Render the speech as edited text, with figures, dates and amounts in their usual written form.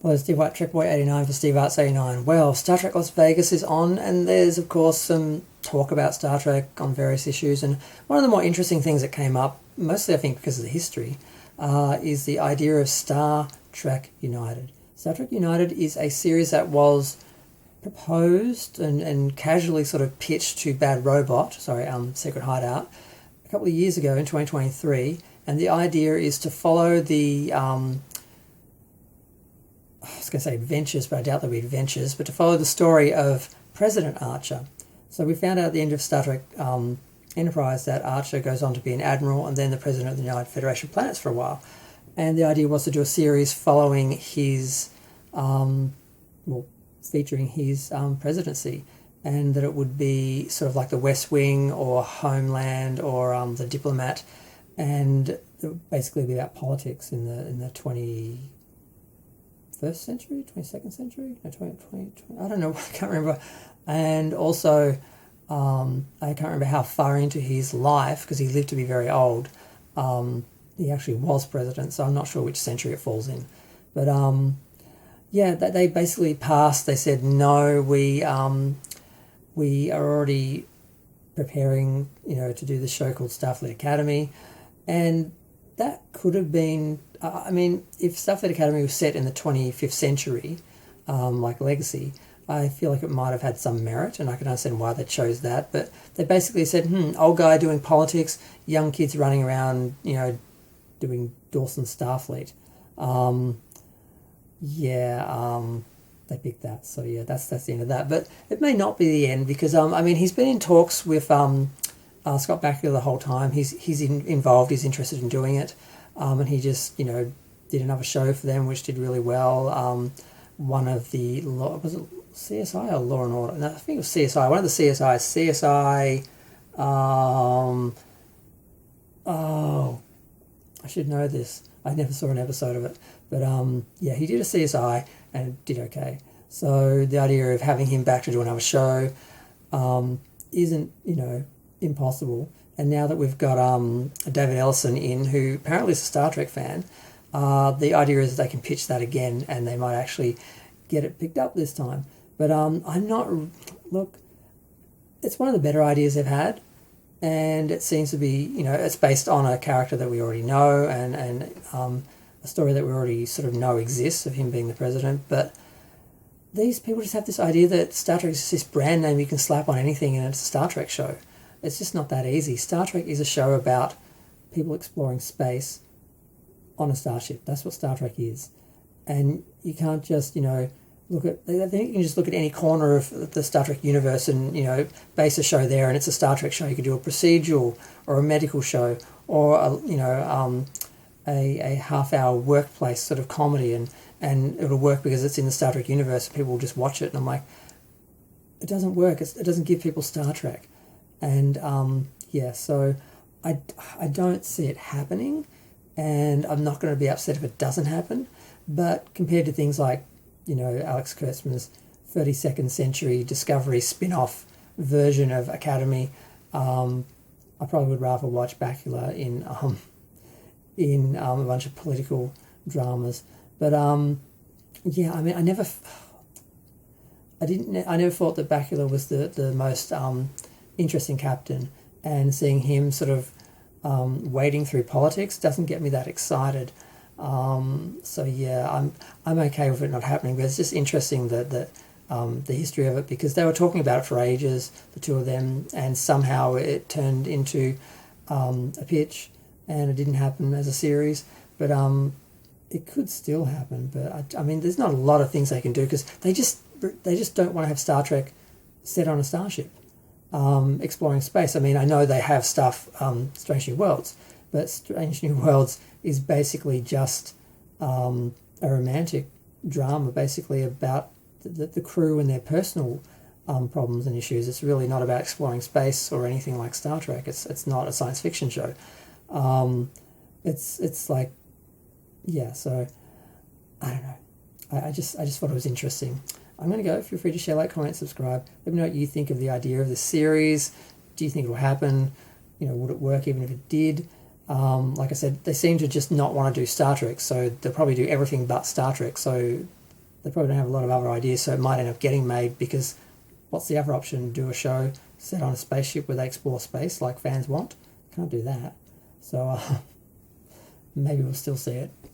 Hello, Steve White, Trek Boy 89 for Steve Arts 89. Well, Star Trek Las Vegas is on, and there's, of course, some talk about Star Trek on various issues. And one of the more interesting things that came up, mostly I think because of the history, is the idea of Star Trek United. Star Trek United is a series that was proposed and casually sort of pitched to Bad Robot, Secret Hideout, a couple of years ago in 2023. And the idea is to follow the I was going to say adventures, but I doubt there'll be adventures, but to follow the story of President Archer. So we found out at the end of Star Trek Enterprise that Archer goes on to be an admiral and then the president of the United Federation of Planets for a while. And the idea was to do a series following his, featuring his presidency, and that it would be sort of like the West Wing or Homeland or the Diplomat, and it would basically be about politics in the 21st century, 22nd century, no, 20, I don't know, I can't remember. And also, I can't remember how far into his life, because he lived to be very old, he actually was president, so I'm not sure which century it falls in. But they basically passed, they said, no, we are already preparing, to do the show called Starfleet Academy, and that could have been, if Starfleet Academy was set in the 25th century, like Legacy, I feel like it might have had some merit, and I can understand why they chose that. But they basically said, old guy doing politics, young kids running around, doing Dawson Starfleet. They picked that. So yeah, that's the end of that. But it may not be the end, because he's been in talks with Scott Bakula the whole time. He's involved. He's interested in doing it. And he just, did another show for them, which did really well. One of the, was it CSI or Law and Order? No, I think it was CSI. One of the CSI, I should know this. I never saw an episode of it. But he did a CSI and it did okay. So the idea of having him back to do another show isn't, impossible. And now that we've got David Ellison in, who apparently is a Star Trek fan, the idea is that they can pitch that again and they might actually get it picked up this time. But it's one of the better ideas they've had, and it seems to be, it's based on a character that we already know and a story that we already sort of know exists of him being the president. But these people just have this idea that Star Trek is this brand name you can slap on anything and it's a Star Trek show. It's just not that easy. Star Trek is a show about people exploring space on a starship. That's what Star Trek is. And you can't just, look at, I think you can just look at any corner of the Star Trek universe and, base a show there and it's a Star Trek show. You could do a procedural or a medical show or, a half-hour workplace sort of comedy, and it'll work because it's in the Star Trek universe. People will just watch it. And I'm like, it doesn't work. It doesn't give people Star Trek. And, so I don't see it happening, and I'm not going to be upset if it doesn't happen. But compared to things like, Alex Kurtzman's 32nd Century Discovery spin-off version of Academy, I probably would rather watch Bakula in a bunch of political dramas. But, I never thought that Bakula was the most interesting captain, and seeing him sort of wading through politics doesn't get me that excited. I'm okay with it not happening, but it's just interesting that the history of it, because they were talking about it for ages, the two of them, and somehow it turned into a pitch, and it didn't happen as a series. But it could still happen. But there's not a lot of things they can do, because they just don't want to have Star Trek set on a starship. Exploring space. I know they have stuff, Strange New Worlds, but Strange New Worlds is basically just a romantic drama, basically about the crew and their personal problems and issues. It's really not about exploring space or anything like Star Trek. It's not a science fiction show. It's like, so I don't know. I just thought it was interesting. I'm going to go. Feel free to share, like, comment, subscribe. Let me know what you think of the idea of this series. Do you think it will happen? Would it work even if it did? Like I said, they seem to just not want to do Star Trek, so they'll probably do everything but Star Trek. So they probably don't have a lot of other ideas, so it might end up getting made because what's the other option? Do a show set on a spaceship where they explore space like fans want? Can't do that. So maybe we'll still see it.